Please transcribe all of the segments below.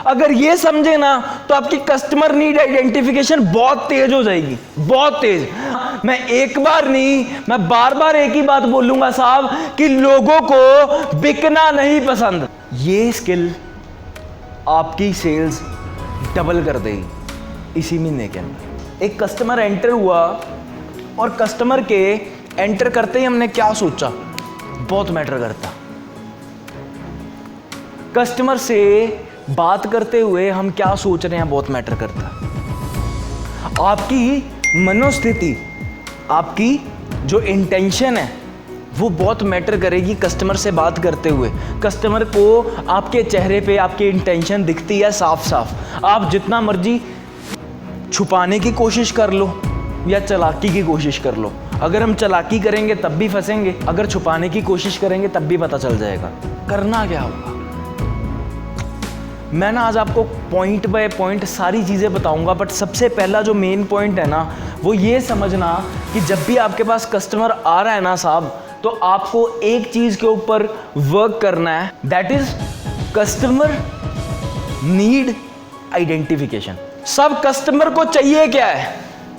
अगर ये समझे ना तो आपकी कस्टमर नीड आइडेंटिफिकेशन बहुत तेज हो जाएगी, बहुत तेज। मैं एक बार नहीं, मैं बार बार एक ही बात बोलूंगा साहब कि लोगों को बिकना नहीं पसंद। ये स्किल आपकी सेल्स डबल कर देगी इसी महीने के अंदर। एक कस्टमर एंटर हुआ और कस्टमर के एंटर करते ही हमने क्या सोचा, बहुत मैटर करता। कस्टमर से बात करते हुए हम क्या सोच रहे हैं बहुत मैटर करता। आपकी मनोस्थिति, आपकी जो इंटेंशन है वो बहुत मैटर करेगी कस्टमर से बात करते हुए। कस्टमर को आपके चेहरे पे आपकी इंटेंशन दिखती है साफ साफ। आप जितना मर्जी छुपाने की कोशिश कर लो या चालाकी की कोशिश कर लो, अगर हम चालाकी करेंगे तब भी फंसेंगे, अगर छुपाने की कोशिश करेंगे तब भी पता चल जाएगा। करना क्या होगा, मैं ना आज आपको पॉइंट बाय पॉइंट सारी चीज़ें बताऊंगा, बट सबसे पहला जो मेन पॉइंट है ना वो ये समझना कि जब भी आपके पास कस्टमर आ रहा है ना साहब, तो आपको एक चीज़ के ऊपर वर्क करना है, that is customer need identification. सब कस्टमर को चाहिए क्या है।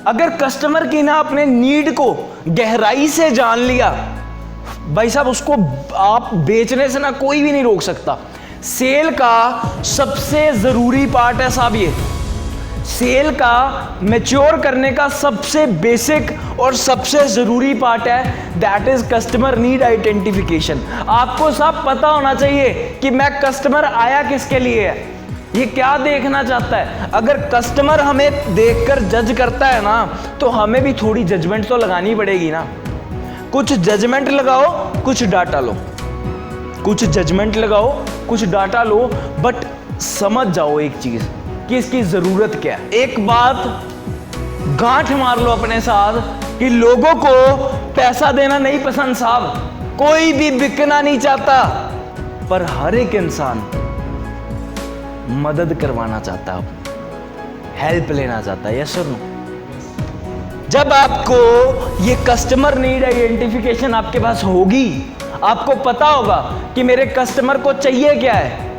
अगर कस्टमर की ना अपने नीड को गहराई से जान लिया भाई साहब, उसको आप बेचने से ना कोई भी नहीं रोक सकता। सेल का सबसे जरूरी पार्ट है साहब, ये सेल का मैच्योर करने का सबसे बेसिक और सबसे जरूरी पार्ट है, that is customer need identification. आपको साहब पता होना चाहिए कि मैं कस्टमर आया किसके लिए है, ये क्या देखना चाहता है। अगर कस्टमर हमें देखकर जज करता है ना तो हमें भी थोड़ी जजमेंट तो लगानी पड़ेगी ना। कुछ जजमेंट लगाओ, कुछ डाटा लो, कुछ जजमेंट लगाओ, कुछ डाटा लो, बट समझ जाओ एक चीज कि इसकी जरूरत क्या है। एक बात गांठ मार लो अपने साथ कि लोगों को पैसा देना नहीं पसंद साहब, कोई भी बिकना नहीं चाहता, पर हर एक इंसान मदद करवाना चाहता है, हेल्प लेना चाहता है। यस और नो। जब आपको ये कस्टमर नीड आइडेंटिफिकेशन आपके पास होगी, आपको पता होगा कि मेरे कस्टमर को चाहिए क्या है,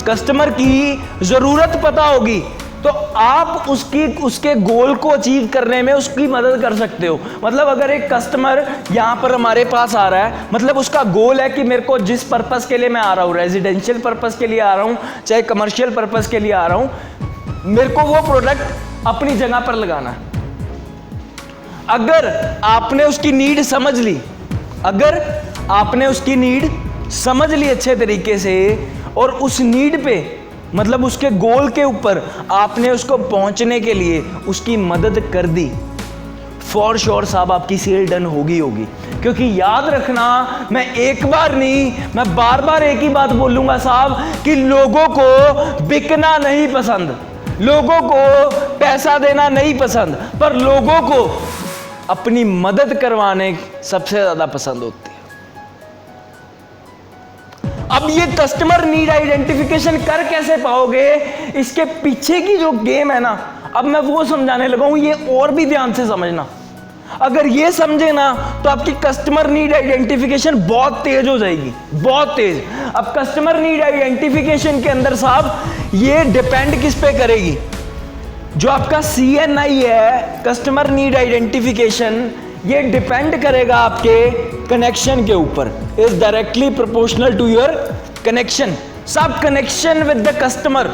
कस्टमर की जरूरत पता होगी, तो आप उसके गोल को अचीव करने में उसकी मदद कर सकते हो। मतलब अगर एक कस्टमर यहां पर हमारे पास आ रहा है, मतलब उसका गोल है कि मेरे को जिस पर्पस के लिए मैं आ रहा हूं, रेजिडेंशियल पर्पस के लिए आ रहा हूं चाहे कमर्शियल पर्पस के लिए आ रहा हूं, मेरे को वो प्रोडक्ट अपनी जगह पर लगाना है। अगर आपने उसकी नीड समझ ली, अगर आपने उसकी नीड समझ ली अच्छे तरीके से और उस नीड पे मतलब उसके गोल के ऊपर आपने उसको पहुंचने के लिए उसकी मदद कर दी, फॉर श्योर साहब आपकी सेल डन होगी। क्योंकि याद रखना, मैं एक बार नहीं, मैं बार बार एक ही बात बोलूंगा साहब कि लोगों को बिकना नहीं पसंद, लोगों को पैसा देना नहीं पसंद, पर लोगों को अपनी मदद करवाने सबसे ज्यादा पसंद होती है। अब ये कस्टमर नीड आइडेंटिफिकेशन कर कैसे पाओगे, इसके पीछे की जो गेम है ना, अब मैं वो समझाने लगा हूं, ये और भी ध्यान से समझना। अगर ये समझे ना तो आपकी कस्टमर नीड आइडेंटिफिकेशन बहुत तेज हो जाएगी, बहुत तेज। अब कस्टमर नीड आइडेंटिफिकेशन के अंदर साहब ये डिपेंड किस पे करेगी, जो आपका CNI है, कस्टमर नीड आइडेंटिफिकेशन, ये डिपेंड करेगा आपके कनेक्शन के ऊपर, is directly proportional to your connection. सब कनेक्शन विद द कस्टमर,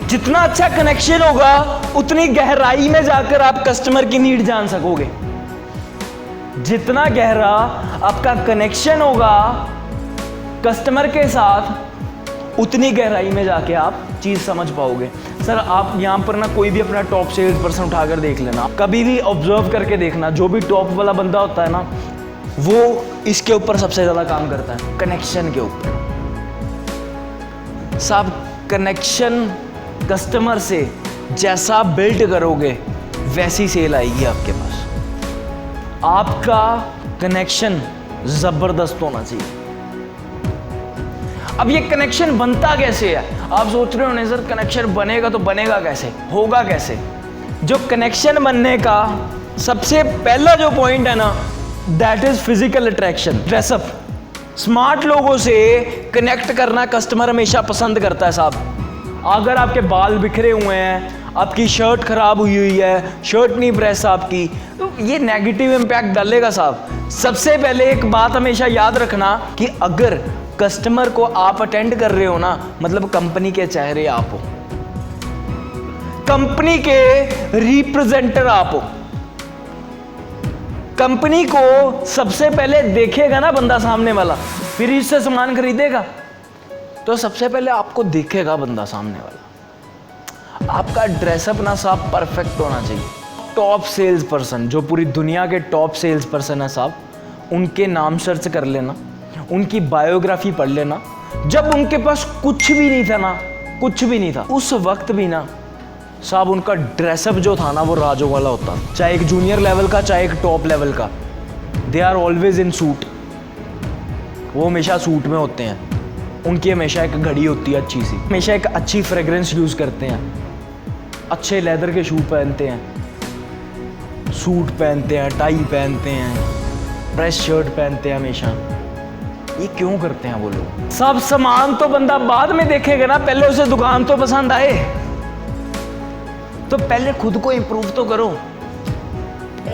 जितना अच्छा कनेक्शन होगा उतनी गहराई में जाकर आप कस्टमर की नीड जान सकोगे। जितना गहरा आपका कनेक्शन होगा कस्टमर के साथ, उतनी गहराई में जाके आप चीज समझ पाओगे। सर आप यहां पर ना कोई भी अपना टॉप सेल्स पर्सन उठाकर देख लेना, कभी भी ऑब्जर्व करके देखना, जो भी टॉप वाला बंदा होता है ना वो इसके ऊपर सबसे ज्यादा काम करता है, कनेक्शन के ऊपर। साहब कनेक्शन कस्टमर से जैसा बिल्ड करोगे वैसी सेल आएगी आपके पास। आपका कनेक्शन जबरदस्त होना चाहिए। अब ये कनेक्शन बनता कैसे है, आप सोच रहे हो सर कनेक्शन बनेगा तो बनेगा कैसे, होगा कैसे। जो कनेक्शन बनने का सबसे पहला जो पॉइंट है ना, that is physical attraction, dress up. Smart लोगों से कनेक्ट करना कस्टमर हमेशा पसंद करता है साहब। अगर आपके बाल बिखरे हुए हैं, आपकी शर्ट खराब हुई है, शर्ट नहीं प्रेस आपकी, तो ये नेगेटिव इम्पैक्ट डालेगा साहब। सबसे पहले एक बात हमेशा याद रखना कि अगर कस्टमर को आप अटेंड कर रहे हो ना, मतलब कंपनी के चेहरे आप हो, कंपनी के रिप्रेजेंटर आप हो। कंपनी को सबसे पहले देखेगा ना बंदा सामने वाला, फिर इससे सामान खरीदेगा। तो सबसे पहले आपको देखेगा बंदा सामने वाला। आपका ड्रेसअप ना साहब परफेक्ट होना चाहिए। टॉप सेल्स पर्सन, जो पूरी दुनिया के टॉप सेल्स पर्सन है साहब, उनके नाम सर्च कर लेना, उनकी बायोग्राफी पढ़ लेना। जब उनके पास कुछ भी नहीं था ना, कुछ भी नहीं था, उस वक्त भी ना साहब उनका ड्रेसअप जो था ना वो राजों वाला होता। चाहे एक जूनियर लेवल का, चाहे एक टॉप लेवल का, they are always in suit. वो हमेशा सूट में होते हैं। उनकी हमेशा एक घड़ी होती है अच्छी सी, हमेशा एक अच्छी फ्रेग्रेंस यूज़ करते हैं, अच्छे लेदर के शू पहनते हैं, सूट पहनते हैं, टाई पहनते हैं, प्रेस शर्ट पहनते हैं हमेशा। ये क्यों करते हैं वो लोग? सब सामान तो बंदा बाद में देखेगा ना, पहले उसे दुकान तो पसंद आए। तो पहले खुद को इंप्रूव तो करो,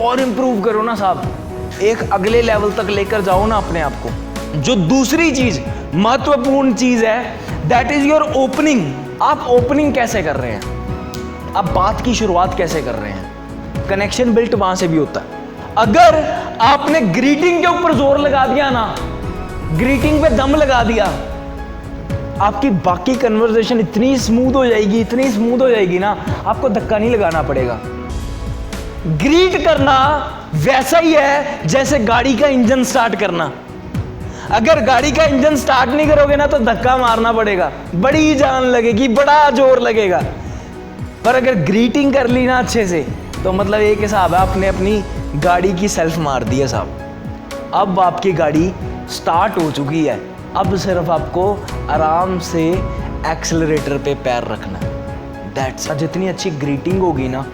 और इंप्रूव करो ना साहब, एक अगले लेवल तक लेकर जाओ ना अपने आप को। जो दूसरी चीज महत्वपूर्ण चीज है, दैट इज योर ओपनिंग। आप ओपनिंग कैसे कर रहे हैं, आप बात की शुरुआत कैसे कर रहे हैं। कनेक्शन बिल्ट वहां से भी होता है। अगर आपने ग्रीटिंग के ऊपर जोर लगा दिया ना, ग्रीटिंग पे दम लगा दिया, आपकी बाकी कन्वर्सेशन इतनी स्मूथ हो जाएगी, इतनी स्मूथ हो जाएगी ना, आपको धक्का नहीं लगाना पड़ेगा। ग्रीट करना वैसा ही है जैसे गाड़ी का इंजन स्टार्ट करना। अगर गाड़ी का इंजन स्टार्ट नहीं करोगे ना तो धक्का मारना पड़ेगा, बड़ी जान लगेगी, बड़ा जोर लगेगा। पर अगर ग्रीटिंग कर ली ना अच्छे से, तो मतलब एक हिसाब है आपने अपनी गाड़ी की सेल्फ मार दी है साहब। अब आपकी गाड़ी स्टार्ट हो चुकी है, अब सिर्फ आपको आराम से एक्सेलरेटर पे पैर रखना है। दैट्स। जितनी अच्छी ग्रीटिंग होगी ना,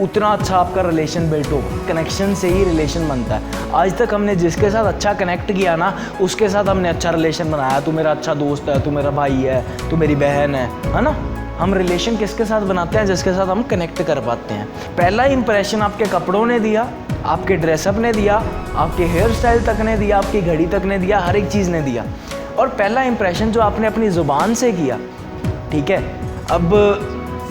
उतना अच्छा आपका रिलेशन बिल्ट होगा। कनेक्शन से ही रिलेशन बनता है। आज तक हमने जिसके साथ अच्छा कनेक्ट किया ना, उसके साथ हमने अच्छा रिलेशन बनाया। तू मेरा अच्छा दोस्त है, तू मेरा भाई है, तू मेरी बहन है ना। हम रिलेशन किसके साथ बनाते हैं? जिसके साथ हम कनेक्ट कर पाते हैं। पहला इंप्रेशन आपके कपड़ों ने दिया, आपके ड्रेसअप ने दिया, आपके हेयर स्टाइल तक ने दिया, आपकी घड़ी तक ने दिया, हर एक चीज़ ने दिया। और पहला इंप्रेशन जो आपने अपनी ज़ुबान से किया, ठीक है, अब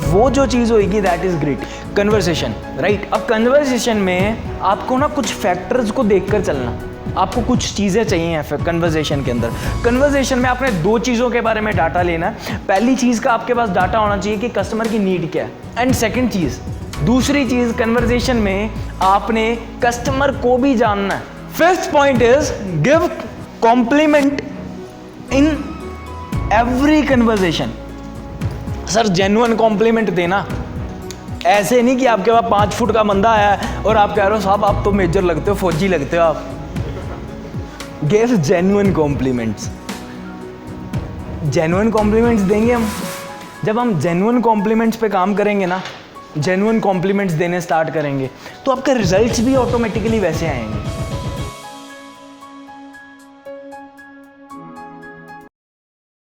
वो जो चीज़ होगी that is great conversation, right. अब कन्वर्सेशन में आपको ना कुछ फैक्टर्स को देखकर चलना। आपको कुछ चीज़ें चाहिए कन्वर्सेशन के अंदर। कन्वर्सेशन में आपने दो चीज़ों के बारे में डाटा लेना है। पहली चीज़ का आपके पास डाटा होना चाहिए कि कस्टमर की नीड क्या है, एंड सेकंड चीज़, दूसरी चीज़ कन्वर्सेशन में आपने कस्टमर को भी जानना है। Fifth point is give compliment in every conversation. Sir genuine compliment देना, ऐसे नहीं कि आपके पास 5 फुट का बंदा आया है और आप कह रहे हो साहब आप तो मेजर लगते हो, फौजी लगते हो आप। Give genuine compliments. Genuine compliments देंगे हम। जब हम जेन्युइन कॉम्प्लीमेंट्स पे काम करेंगे ना, जेन्युइन कॉम्प्लीमेंट्स देने स्टार्ट करेंगे, तो आपके रिजल्ट्स भी ऑटोमेटिकली वैसे आएंगे।